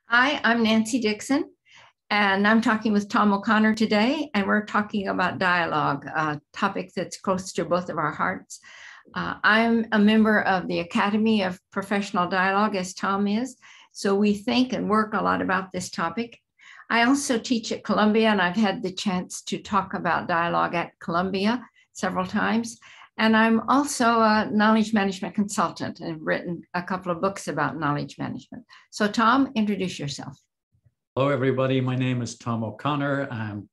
Hi, I'm Nancy Dixon, and I'm talking with Tom O'Connor today, and we're talking about dialogue, a topic that's close to both of our hearts. I'm a member of the Academy of Professional Dialogue, as Tom is, so we think and work a lot about this topic. I also teach at Columbia, and I've had the chance to talk about dialogue at Columbia several times. And I'm also a knowledge management consultant and have written a couple of books about knowledge management. So Tom, introduce yourself. Hello, everybody. My name is Tom O'Connor. I'm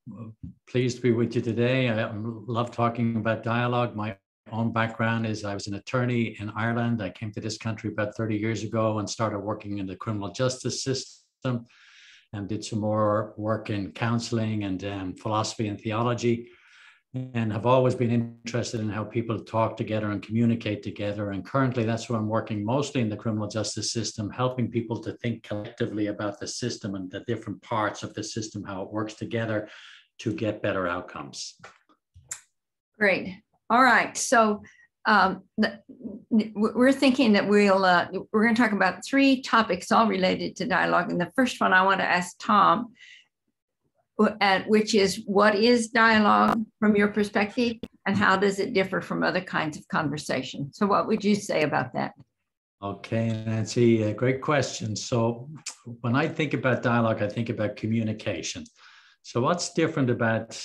pleased to be with you today. I love talking about dialogue. My own background is I was an attorney in Ireland. I came to this country about 30 years ago and started working in the criminal justice system and did some more work in counseling and philosophy and theology, and have always been interested in how people talk together and communicate together. And currently that's where I'm working mostly in the criminal justice system, helping people to think collectively about the system and the different parts of the system, how it works together to get better outcomes. Great. All right. So we're thinking that we're going to talk about three topics all related to dialogue. And the first one I want to ask Tom, which is, what is dialogue from your perspective, and how does it differ from other kinds of conversation? So what would you say about that? Okay, Nancy, a great question. So when I think about dialogue, I think about communication. So what's different about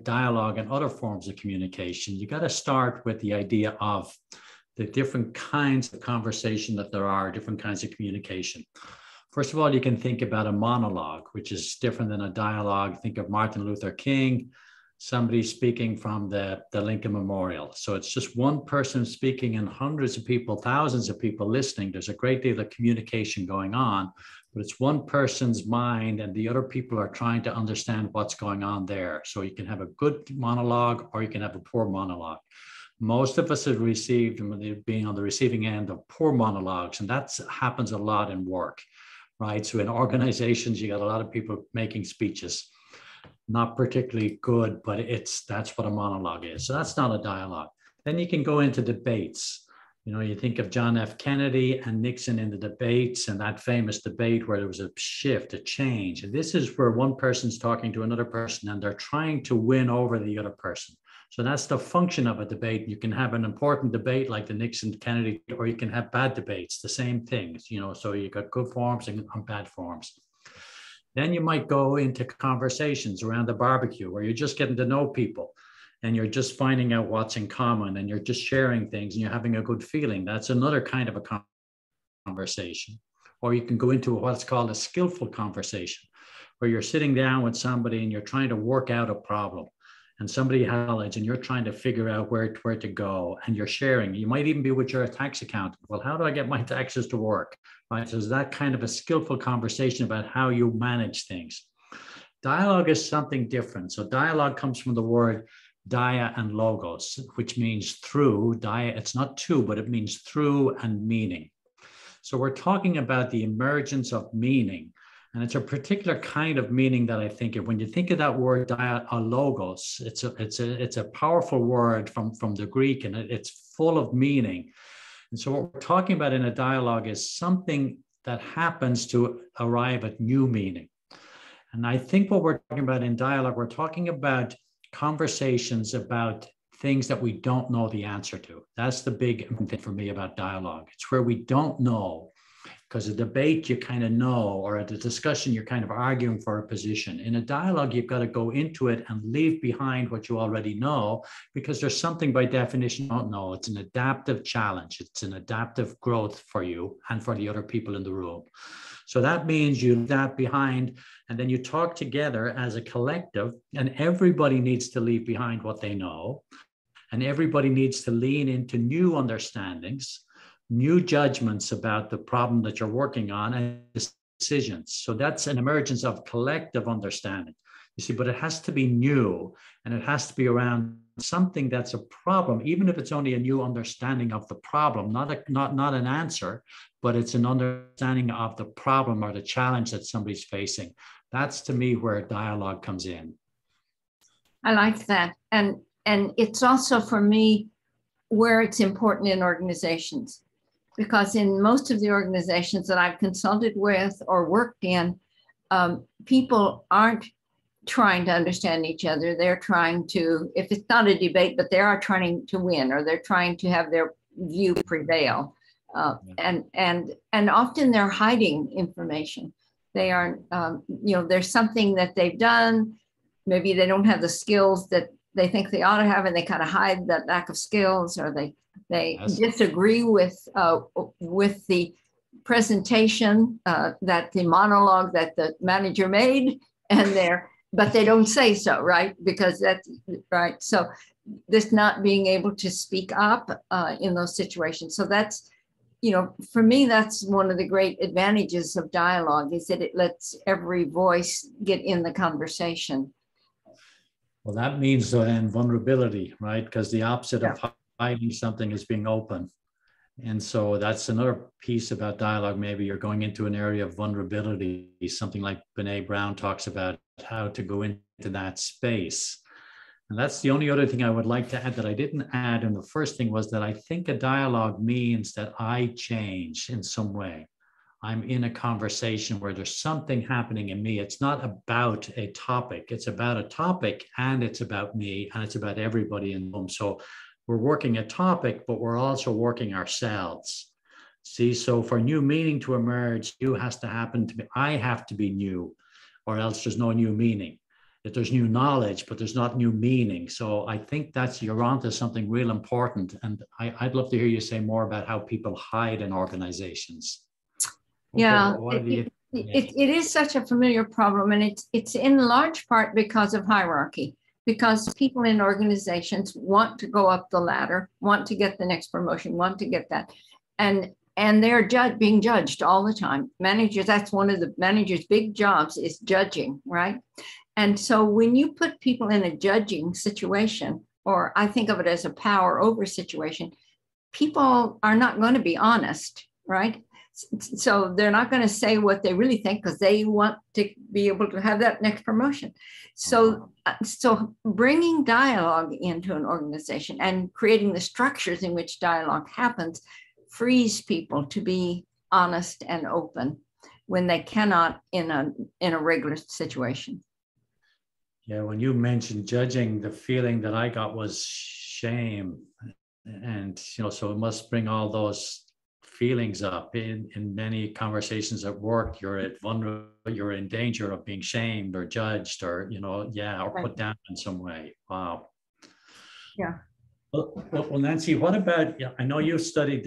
dialogue and other forms of communication? You got to start with the idea of the different kinds of conversation that there are, different kinds of communication. First of all, you can think about a monologue, which is different than a dialogue. Think of Martin Luther King, somebody speaking from the Lincoln Memorial. So it's just one person speaking and hundreds of people, thousands of people listening. There's a great deal of communication going on, but it's one person's mind and the other people are trying to understand what's going on there. So you can have a good monologue or you can have a poor monologue. Most of us have received, being on the receiving end of poor monologues, and that happens a lot in work. Right. So in organizations, you got a lot of people making speeches, not particularly good, but that's what a monologue is. So that's not a dialogue. Then you can go into debates. You know, you think of John F. Kennedy and Nixon in the debates, and that famous debate where there was a shift, a change. And this is where one person's talking to another person and they're trying to win over the other person. So that's the function of a debate. You can have an important debate like the Nixon-Kennedy, or you can have bad debates, the same things, you know, so you got good forms and bad forms. Then you might go into conversations around the barbecue where you're just getting to know people and you're just finding out what's in common and you're just sharing things and you're having a good feeling. That's another kind of a conversation. Or you can go into what's called a skillful conversation, where you're sitting down with somebody and you're trying to work out a problem. And somebody has knowledge and you're trying to figure out where to go, and you're sharing. You might even be with your tax accountant. Well, how do I get my taxes to work? Right. So it's that kind of a skillful conversation about how you manage things. Dialogue is something different. So dialogue comes from the word dia and logos, which means through. Dia, it's not two, but it means through and meaning. So we're talking about the emergence of meaning. And it's a particular kind of meaning that I think of. When you think of that word logos, it's a powerful word from the Greek, and it's full of meaning. And so what we're talking about in a dialogue is something that happens to arrive at new meaning. And I think what we're talking about in dialogue, we're talking about conversations about things that we don't know the answer to. That's the big thing for me about dialogue. It's where we don't know. Because a debate, you kind of know, or at a discussion, you're kind of arguing for a position. In a dialogue, you've got to go into it and leave behind what you already know, because there's something by definition you don't know. It's an adaptive challenge. It's an adaptive growth for you and for the other people in the room. So that means you leave that behind, and then you talk together as a collective, and everybody needs to leave behind what they know, and everybody needs to lean into new understandings, new judgments about the problem that you're working on, and decisions. So that's an emergence of collective understanding, you see, but it has to be new, and it has to be around something that's a problem, even if it's only a new understanding of the problem, not an answer, but it's an understanding of the problem or the challenge that somebody's facing. That's, to me, where dialogue comes in. I like that. And it's also, for me, where it's important in organizations. because in most of the organizations that I've consulted with or worked in, people aren't trying to understand each other. They're trying to, if it's not a debate, but they are trying to win, or they're trying to have their view prevail. And often they're hiding information. They aren't, there's something that they've done. Maybe they don't have the skills that they think they ought to have, and they kind of hide that lack of skills, or they disagree with the presentation, that the monologue that the manager made, but they don't say so, right? Because that's right. So this not being able to speak up in those situations. So that's, for me, that's one of the great advantages of dialogue, is that it lets every voice get in the conversation. Well, that means then vulnerability, right? Because the opposite of hiding something is being open. And so that's another piece about dialogue. Maybe you're going into an area of vulnerability, something like Brene Brown talks about, how to go into that space. And that's the only other thing I would like to add that I didn't add. And the first thing was that I think a dialogue means that I change in some way. I'm in a conversation where there's something happening in me. It's not about a topic. It's about a topic, and it's about me, and it's about everybody in the room. So we're working a topic, but we're also working ourselves. See, so for new meaning to emerge, new has to happen to me. I have to be new, or else there's no new meaning. If there's new knowledge, but there's not new meaning. So I think you're onto something real important. And I'd love to hear you say more about how people hide in organizations. Yeah, it is such a familiar problem, and it's in large part because of hierarchy, because people in organizations want to go up the ladder, want to get the next promotion, want to get that, and they're being judged all the time. Managers, that's one of the managers' big jobs, is judging, right? And so when you put people in a judging situation, or I think of it as a power over situation, people are not going to be honest, right? So they're not going to say what they really think, because they want to be able to have that next promotion. So bringing dialogue into an organization and creating the structures in which dialogue happens frees people to be honest and open when they cannot in a regular situation. Yeah, when you mentioned judging, the feeling that I got was shame. And, so it must bring all those feelings up. In many conversations at work, you're in danger of being shamed or judged, or put down in some way. Wow. Yeah. Well, Nancy, what about, I know you've studied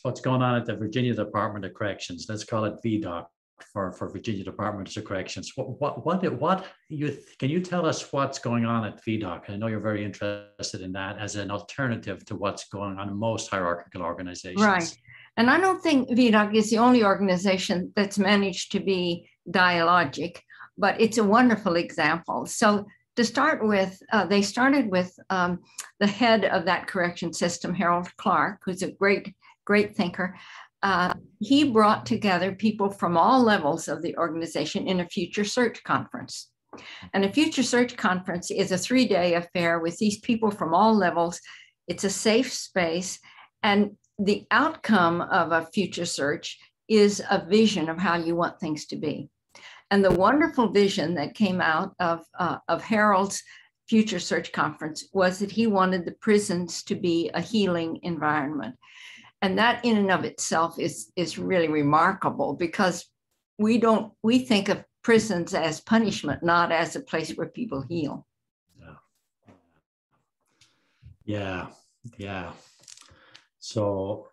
what's going on at the Virginia Department of Corrections. Let's call it VDOC for Virginia Department of Corrections. Can you tell us what's going on at VDOC? I know you're very interested in that as an alternative to what's going on in most hierarchical organizations. Right. And I don't think VDOC is the only organization that's managed to be dialogic, but it's a wonderful example. So to start with, they started with the head of that correction system, Harold Clark, who's a great thinker. He brought together people from all levels of the organization in a future search conference. And a future search conference is a 3-day affair with these people from all levels. It's a safe space. And the outcome of a future search is a vision of how you want things to be. And the wonderful vision that came out of Harold's future search conference was that he wanted the prisons to be a healing environment. And that in and of itself is really remarkable, because we think of prisons as punishment, not as a place where people heal. Yeah. So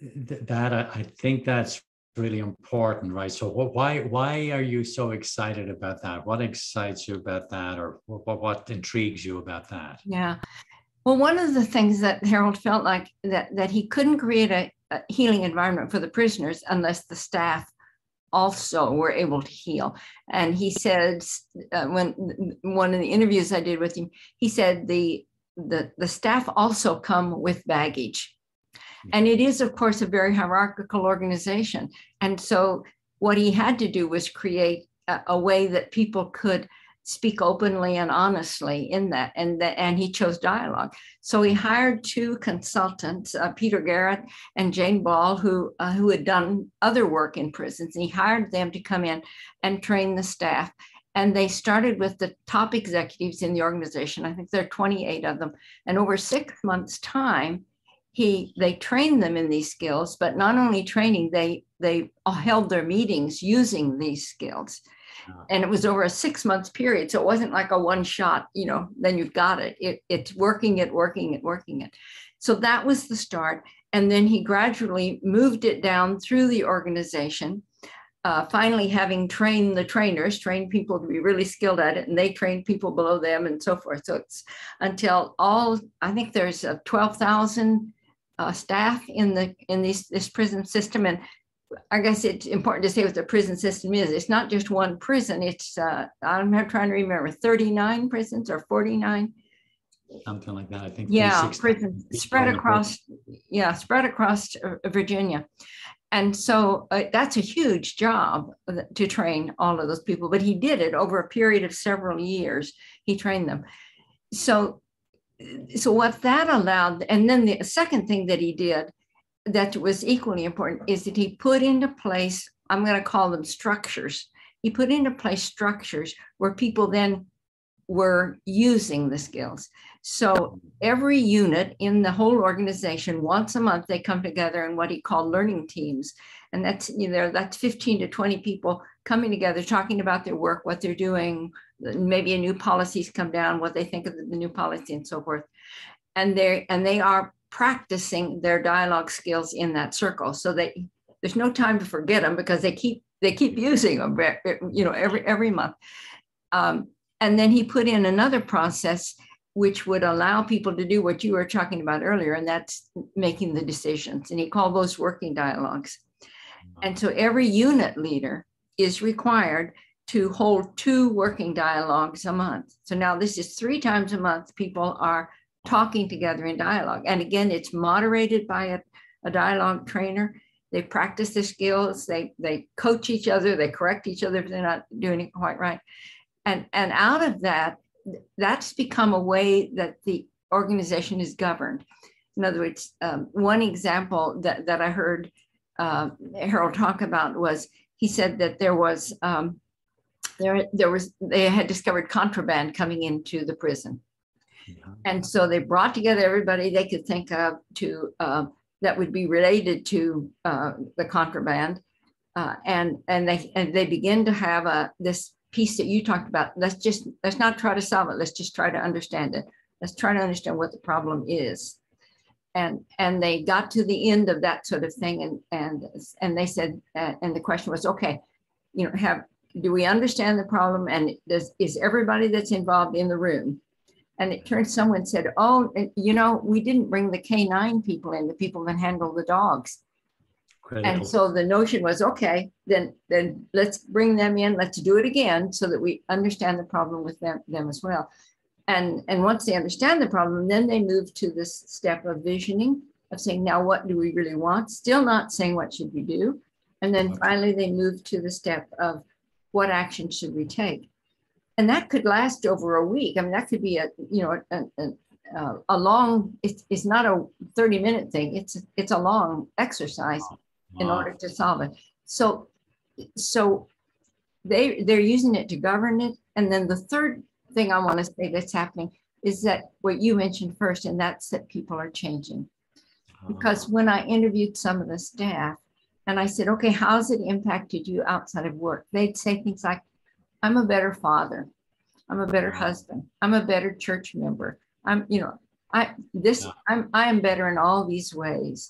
that I think that's really important, right? So why are you so excited about that? What excites you about that, or what intrigues you about that? Yeah. Well, one of the things that Harold felt like that he couldn't create a healing environment for the prisoners unless the staff also were able to heal. And he said, when one of the interviews I did with him, he said the staff also come with baggage. And it is, of course, a very hierarchical organization. And so what he had to do was create a way that people could speak openly and honestly in that. And he chose dialogue. So he hired two consultants, Peter Garrett and Jane Ball, who had done other work in prisons. And he hired them to come in and train the staff. And they started with the top executives in the organization. I think there are 28 of them. And over 6 months' time, they trained them in these skills, but not only training, they held their meetings using these skills. And it was over a 6 month period. So it wasn't like a one shot, then you've got it. It's working it. So that was the start. And then he gradually moved it down through the organization, finally having trained the trainers, trained people to be really skilled at it, and they trained people below them and so forth. So it's until I think there's 12,000 staff in this prison system. And I guess it's important to say what the prison system is. It's not just one prison. It's, I'm not trying to remember, 39 prisons or 49. Something like that, I think. Yeah, prisons spread across Virginia. And so that's a huge job to train all of those people. But he did it over a period of several years. He trained them. So what that allowed, and then the second thing that he did that was equally important is that he put into place, I'm going to call them structures. He put into place structures where people then were using the skills. So every unit in the whole organization, once a month, they come together in what he called learning teams. And that's 15 to 20 people coming together, talking about their work, what they're doing, maybe a new policies come down, what they think of the new policy and so forth. And they are practicing their dialogue skills in that circle. So there's no time to forget them because they keep using them, every month. And then he put in another process which would allow people to do what you were talking about earlier, and that's making the decisions. And he called those working dialogues. And so every unit leader is required to hold 2 working dialogues a month. So now this is 3 times a month. People are talking together in dialogue. And again, it's moderated by a dialogue trainer. They practice their skills. They coach each other. They correct each other if they're not doing it quite right. And out of that, that's become a way that the organization is governed. In other words, one example that I heard Harold talk about was, he said that they had discovered contraband coming into the prison. Yeah. And so they brought together everybody they could think of that would be related to the contraband. And they begin to have this piece that you talked about. Let's not try to solve it. Let's just try to understand it. Let's try to understand what the problem is. And they got to the end of that sort of thing. And they said, and the question was, okay, do we understand the problem? And is everybody that's involved in the room? And it turned, someone said, oh, we didn't bring the K9 people in, the people that handle the dogs. Critical. And so the notion was, okay, then let's bring them in. Let's do it again so that we understand the problem with them as well. And once they understand the problem, then they move to this step of visioning, of saying, now what do we really want? Still not saying what should we do. And then finally they move to the step of what action should we take? And that could last over a week. I mean, that could be a long, it's not a 30-minute thing. It's a long exercise in order to solve it. So they're using it to govern it. And then the third thing I want to say that's happening is that what you mentioned first, and that's that people are changing. Because when I interviewed some of the staff and I said, okay, how's it impacted you outside of work? They'd say things like, I'm a better father. I'm a better husband. I'm a better church member. I am better in all these ways.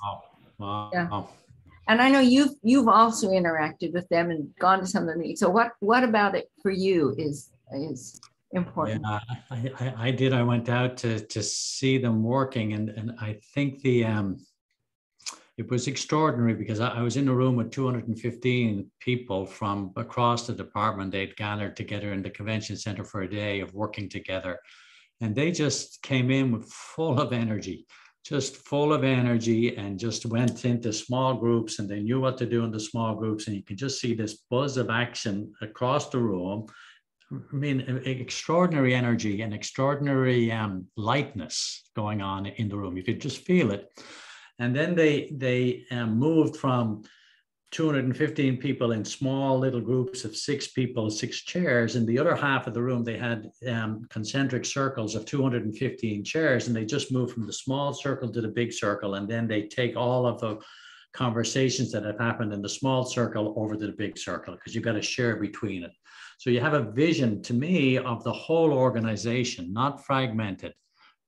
Wow. Yeah. And I know you've also interacted with them and gone to some of the meetings. So what about it for you is important? Yeah, I did. I went out to see them working, and I think it was extraordinary because I was in a room with 215 people from across the department. They'd gathered together in the convention center for a day of working together. And they just came in with full of energy and just went into small groups, and they knew what to do in the small groups. And you could just see this buzz of action across the room. I mean, extraordinary energy and extraordinary lightness going on in the room. You could just feel it. And then they moved from 215 people in small little groups of 6 people, 6 chairs. In the other half of the room, they had concentric circles of 215 chairs, and they just moved from the small circle to the big circle. And then they take all of the conversations that have happened in the small circle over to the big circle, because you've got to share between it. So you have a vision, to me, of the whole organization, not fragmented,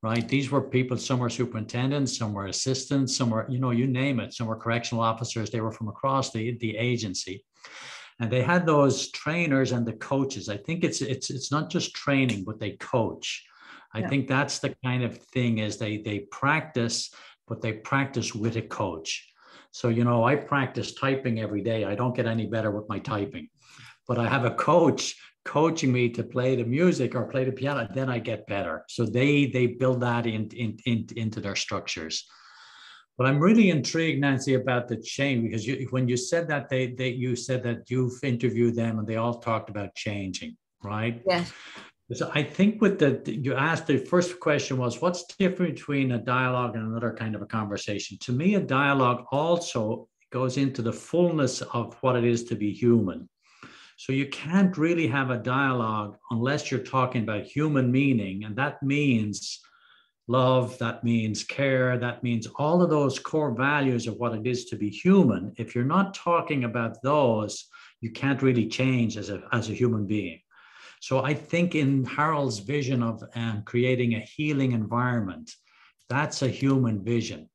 right? These were people, some were superintendents, some were assistants, some were, you name it, some were correctional officers. They were from across the agency. And they had those trainers and the coaches. I think it's not just training, but they coach. I think that's the kind of thing, is they practice, but they practice with a coach. So, I practice typing every day. I don't get any better with my typing, but I have a coach coaching me to play the music or play the piano, then I get better. So they build that into their structures. But I'm really intrigued, Nancy, about the change, because when you said that, you said that you've interviewed them and they all talked about changing, right? Yes. So I think you asked, the first question was, what's different between a dialogue and another kind of a conversation? To me, a dialogue also goes into the fullness of what it is to be human. So you can't really have a dialogue unless you're talking about human meaning. And that means love, that means care, that means all of those core values of what it is to be human. If you're not talking about those, you can't really change as a human being. So I think in Harold's vision of creating a healing environment, that's a human vision.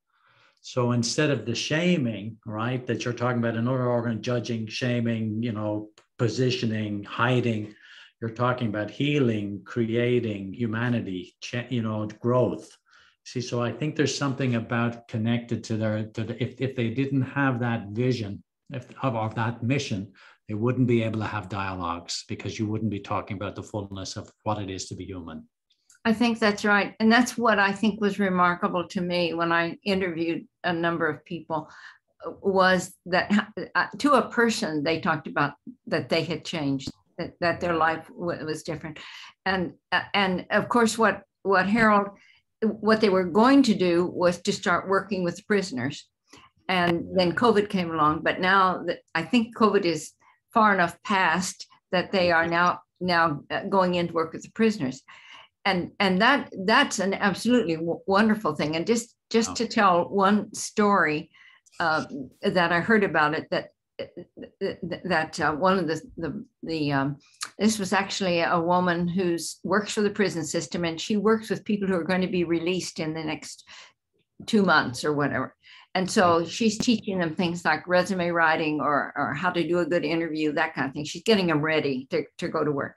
So instead of the shaming, right, that you're talking about, another organ, judging, shaming, positioning, hiding, you're talking about healing, creating humanity, growth. See, so I think there's something about connected to if they didn't have that vision of that mission, they wouldn't be able to have dialogues, because you wouldn't be talking about the fullness of what it is to be human. I think that's right. And that's what I think was remarkable to me when I interviewed a number of people, was that to a person, they talked about that they had changed, that their life was different. And of course, what they were going to do was to start working with prisoners. And then COVID came along, but now that I think COVID is far enough past that they are now going in to work with the prisoners. And that's an absolutely wonderful thing. And just to tell one story that I heard about it, that one of this was actually a woman who works for the prison system, and she works with people who are going to be released in the next 2 months or whatever. And so she's teaching them things like resume writing or how to do a good interview, that kind of thing. She's getting them ready to go to work.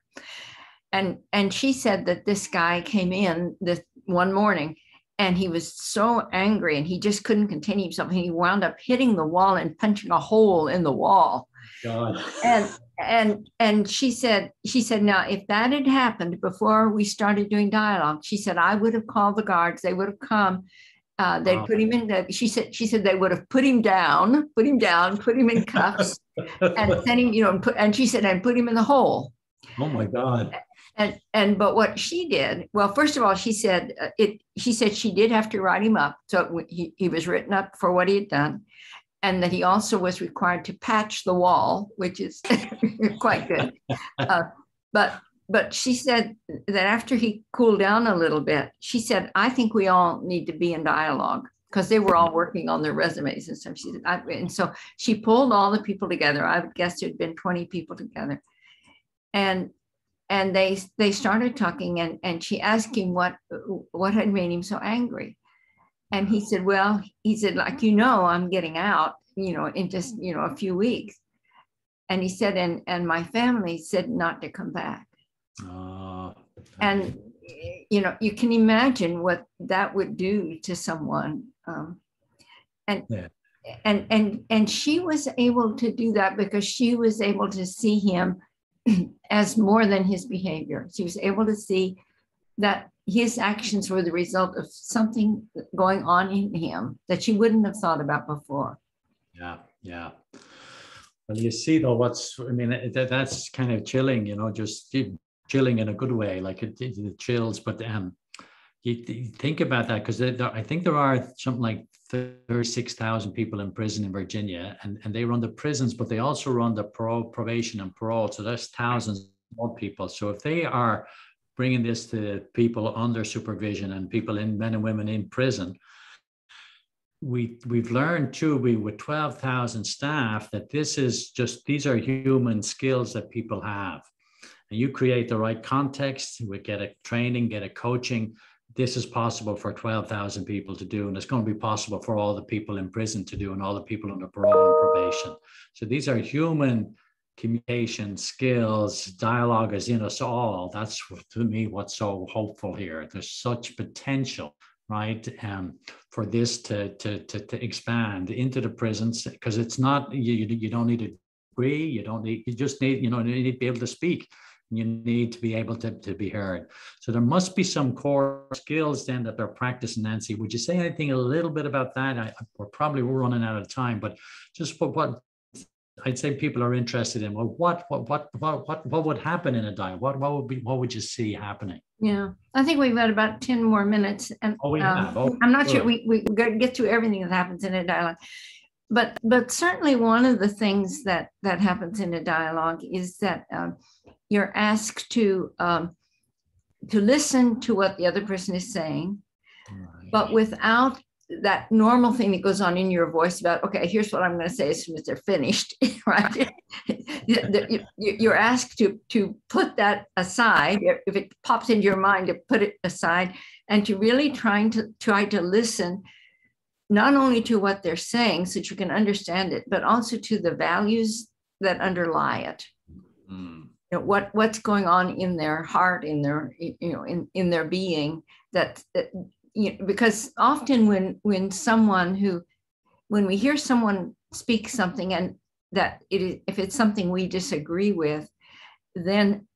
And she said that this guy came in this one morning and he was so angry and he just couldn't contain himself. And he wound up hitting the wall and punching a hole in the wall. God. And she said, now, if that had happened before we started doing dialogue, she said, I would have called the guards. They would have come. They'd put him in. She said they would have put him down, put him in cuffs, and sent him, and she said, and put him in the hole. Oh my God. But what she did, well, first of all, she said she did have to write him up. So he was written up for what he had done. And that he also was required to patch the wall, which is quite good. But she said that after he cooled down a little bit, she said, I think we all need to be in dialogue, because they were all working on their resumes and stuff. She said, and so she pulled all the people together. I would guess there'd been 20 people together. And they started talking, and she asked him what had made him so angry. And he said, like, I'm getting out, in just, a few weeks. And he said, and my family said not to come back. And, you can imagine what that would do to someone. And she was able to do that because she was able to see him as more than his behavior. She was able to see that his actions were the result of something going on in him that she wouldn't have thought about before. Yeah. Well, you see, though, that's kind of chilling, just chilling in a good way, like it chills. But you think about that, because I think there are something like 36,000 people in prison in Virginia, and they run the prisons, but they also run the probation and parole. So there's thousands more people. So if they are bringing this to people under supervision and people in, men and women in prison, we've learned too, with 12,000 staff, that these are human skills that people have. And you create the right context, we get a training, get a coaching. This is possible for 12,000 people to do, and it's going to be possible for all the people in prison to do, and all the people under parole and probation. So these are human communication skills. Dialogue is in us all. That's, to me, what's so hopeful here. There's such potential, right, for this to expand into the prisons, because it's not, you don't need a degree, you just need, you need to be able to speak. You need to be able to be heard. So there must be some core skills then that they're practicing. Nancy, would you say anything a little bit about that? We're running out of time, but just what I'd say people are interested in. Well, what would happen in a dialogue? What would you see happening? Yeah, I think we've got about 10 more minutes, and I'm not sure we get to everything that happens in a dialogue. But certainly one of the things that happens in a dialogue is that you're asked to listen to what the other person is saying, right, but without that normal thing that goes on in your voice about, okay, here's what I'm going to say as soon as they're finished, right? You're asked to put that aside. If it pops into your mind, to put it aside, and to really try to listen, not only to what they're saying so that you can understand it, but also to the values that underlie it. Mm. What's going on in their heart, in their, in their being, that because often when we hear someone speak something, and that if it's something we disagree with, then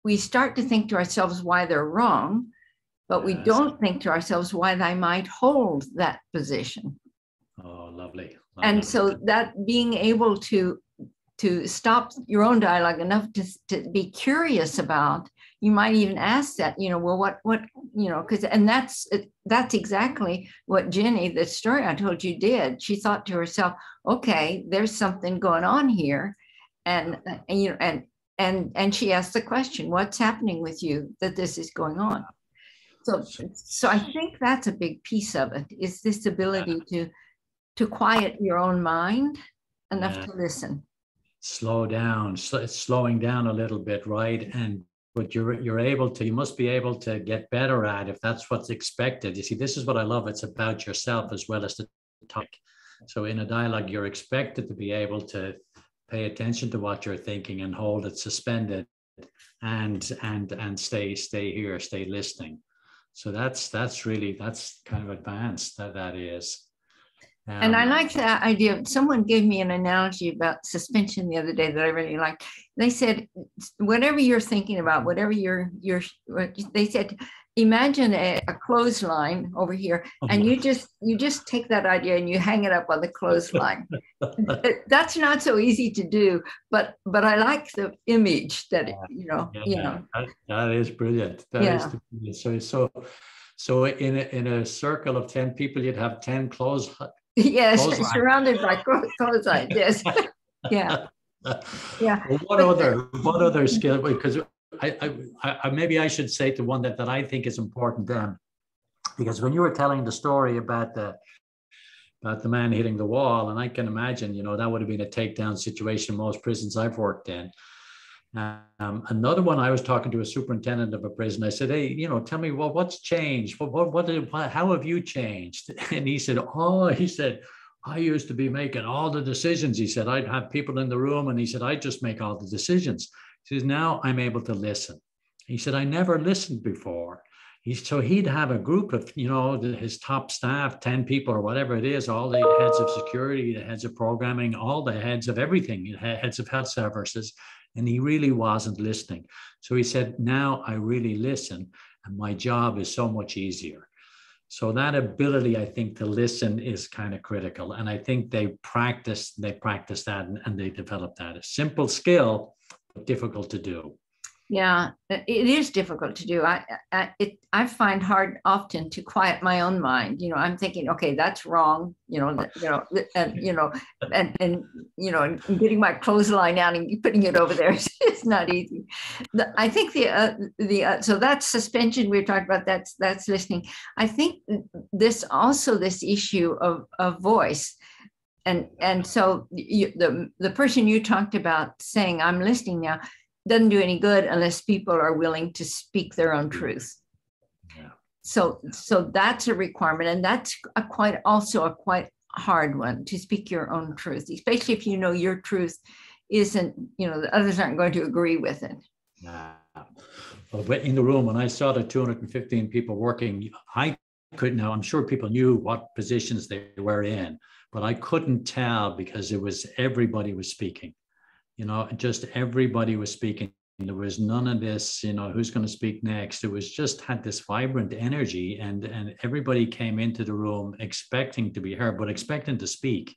we start to think to ourselves why they're wrong, but we don't think to ourselves why they might hold that position. Oh, lovely. And so that being able to stop your own dialogue enough to be curious about, you might even ask that, well, what, because, and that's exactly what Jenny, the story I told you, did. She thought to herself, okay, there's something going on here. And she asked the question, what's happening with you that this is going on? So I think that's a big piece of it, is this ability to quiet your own mind enough to listen. Slow down, it's slowing down a little bit, right? But you must be able to get better at, if that's what's expected. You see, this is what I love. It's about yourself as well as the topic. So in a dialogue, you're expected to be able to pay attention to what you're thinking and hold it suspended, and stay here, stay listening. So that's kind of advanced, that is. And I like that idea. Someone gave me an analogy about suspension the other day that I really liked. They said, whatever you're thinking about, whatever they said, imagine a clothesline over here, and you just take that idea and you hang it up on the clothesline. That's not so easy to do, but I like the image that that is brilliant. That is so in a circle of 10 people, you'd have 10 clothes. Yes, surrounded by clothesline. Yes, yeah. Well, what other skill? Because I maybe I should say to one that I think is important then, because when you were telling the story about the man hitting the wall, and I can imagine, that would have been a takedown situation in most prisons I've worked in. Another one, I was talking to a superintendent of a prison. I said, hey, tell me, well, what's changed? How have you changed? And he said, I used to be making all the decisions. He said, I'd have people in the room, and he said, I just make all the decisions. He says, now I'm able to listen. He said, I never listened before. So he'd have a group of, his top staff, 10 people or whatever it is, all the heads of security, the heads of programming, all the heads of everything, heads of health services. And he really wasn't listening. So he said, now I really listen, and my job is so much easier. So that ability, I think, to listen is kind of critical. And I think they practice that, and they develop that. A simple skill, difficult to do. Yeah, it is difficult to do. I find hard often to quiet my own mind. I'm thinking, okay, that's wrong. And getting my clothesline out and putting it over there is not easy. I think so that's suspension. We talked about that's listening. I think this issue of voice. And so the person you talked about saying, I'm listening now, doesn't do any good unless people are willing to speak their own truth. Yeah. So that's a requirement, and that's also a quite hard one, to speak your own truth, especially if your truth isn't, the others aren't going to agree with it. Yeah. Well, in the room, when I saw the 215 people working, I couldn't know. I'm sure people knew what positions they were in, but I couldn't tell because everybody was speaking. Just everybody was speaking. There was none of this, who's going to speak next. It was just had this vibrant energy, and everybody came into the room expecting to be heard, but expecting to speak.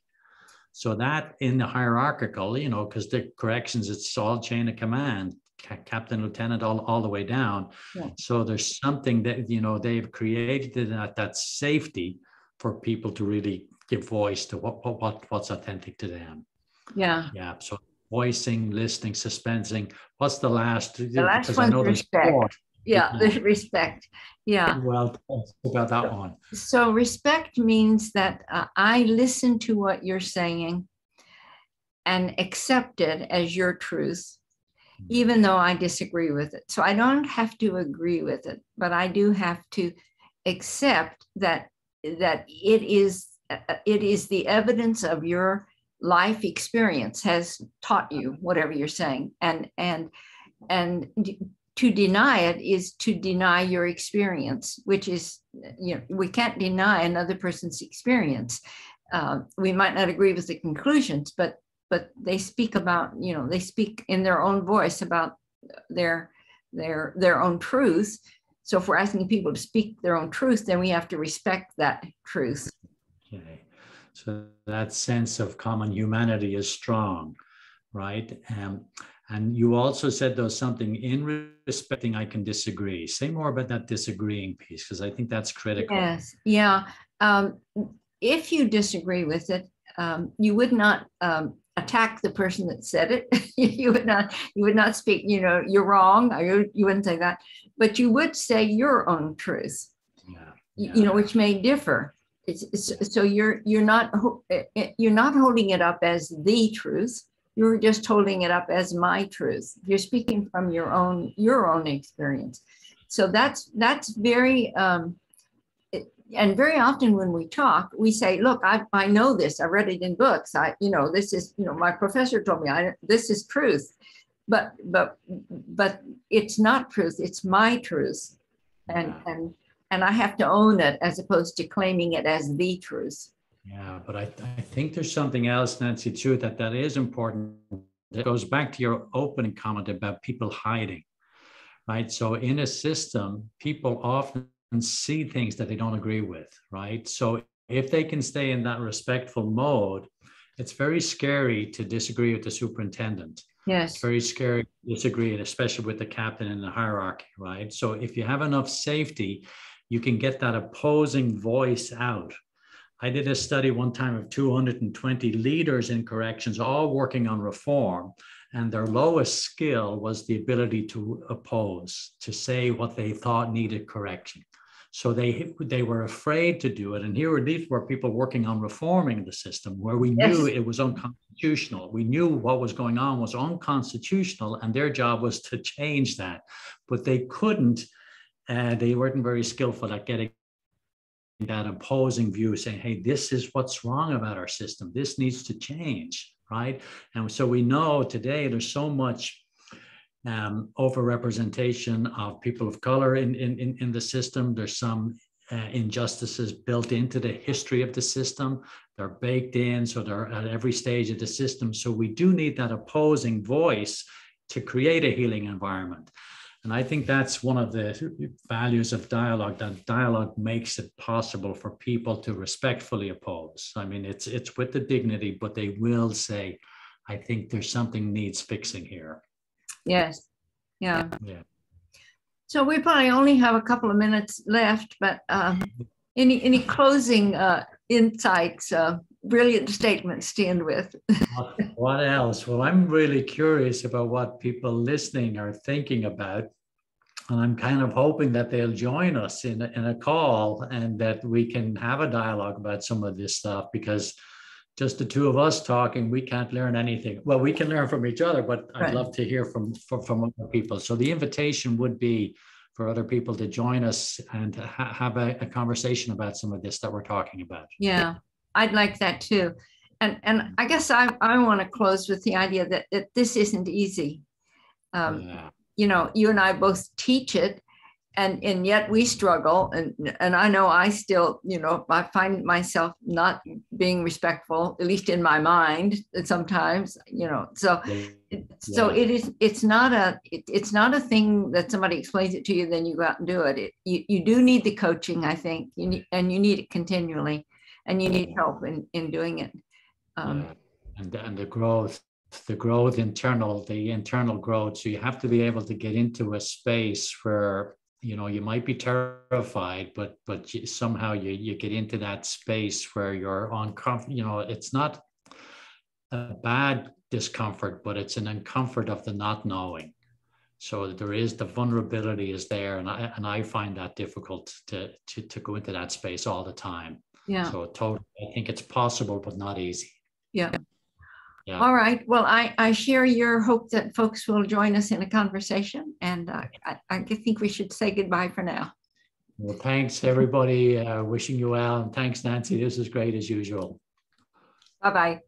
So that in the hierarchical, because the corrections, it's all chain of command, captain, lieutenant, all the way down. Yeah. So there's something that, they've created that safety for people to really give voice to what's authentic to them. Yeah. Yeah. So voicing, listening, suspensing. What's the last? The last one's respect. Yeah, there's respect. Yeah. Well, tell us about that one. So respect means that I listen to what you're saying and accept it as your truth, even though I disagree with it. So I don't have to agree with it, but I do have to accept that it is the evidence of your life experience has taught you whatever you're saying, and to deny it is to deny your experience, which is, we can't deny another person's experience. We might not agree with the conclusions, but they speak about, they speak in their own voice about their own truth. So if we're asking people to speak their own truth, then we have to respect that truth. Okay. So that sense of common humanity is strong, right? And you also said there's something in respecting I can disagree. Say more about that disagreeing piece, because I think that's critical. Yes, yeah. If you disagree with it, you would not attack the person that said it. You would not speak, you're wrong, or you wouldn't say that, but you would say your own truth, which may differ. So you're not holding it up as the truth. You're just holding it up as my truth. You're speaking from your own experience. So that's very and very often when we talk, we say, "Look, I know this. I read it in books. This is my professor told me. This is truth." But it's not truth. It's my truth, and I have to own it as opposed to claiming it as the truth. Yeah, but I think there's something else, Nancy, too, that is important. It goes back to your opening comment about people hiding, right? So in a system, people often see things that they don't agree with, right? So if they can stay in that respectful mode, it's very scary to disagree with the superintendent. Yes. It's very scary to disagree, and especially with the captain in the hierarchy, right? So if you have enough safety, you can get that opposing voice out. I did a study one time of 220 leaders in corrections, all working on reform, and their lowest skill was the ability to oppose, to say what they thought needed correction. So they were afraid to do it. And these were people working on reforming the system, where we knew it was unconstitutional. We knew what was going on was unconstitutional, and their job was to change that. But they couldn't, they weren't very skillful at getting that opposing view, saying, hey, this is what's wrong about our system. This needs to change, right? And so we know today there's so much overrepresentation of people of color in the system. There's some injustices built into the history of the system. They're baked in, so they're at every stage of the system. So we do need that opposing voice to create a healing environment. And I think that's one of the values of dialogue, that dialogue makes it possible for people to respectfully oppose. I mean, it's with the dignity, but they will say, I think there's something needs fixing here. Yes. Yeah. Yeah. So we probably only have a couple of minutes left, but any closing insights, brilliant statements to end with? What else? Well, I'm really curious about what people listening are thinking about. And I'm kind of hoping that they'll join us in a call and that we can have a dialogue about some of this stuff, because just the two of us talking, we can't learn anything. Well, we can learn from each other, but I'd love to hear from other people. So the invitation would be for other people to join us and have a conversation about some of this that we're talking about. Yeah, I'd like that too. And I guess I want to close with the idea that this isn't easy. Yeah. You know, you and I both teach it, and yet we struggle. And I know I still, you know, I find myself not being respectful, at least in my mind sometimes, you know. So it's not a thing that somebody explains it to you, then you go out and do it. You do need the coaching, I think, you need it continually, and you need help in doing it. And the growth the internal growth. So you have to be able to get into a space where, you know, you might be terrified, but somehow you get into that space where you're uncomfortable. You know, it's not a bad discomfort, but it's an uncomfort of the not knowing. So there is, the vulnerability is there, and I find that difficult to go into that space all the time. Yeah. So I think it's possible, but not easy. Yeah. Yeah. All right. Well, I share your hope that folks will join us in a conversation, and I think we should say goodbye for now. Well, thanks everybody. Wishing you well, and thanks Nancy. This is great as usual. Bye-bye.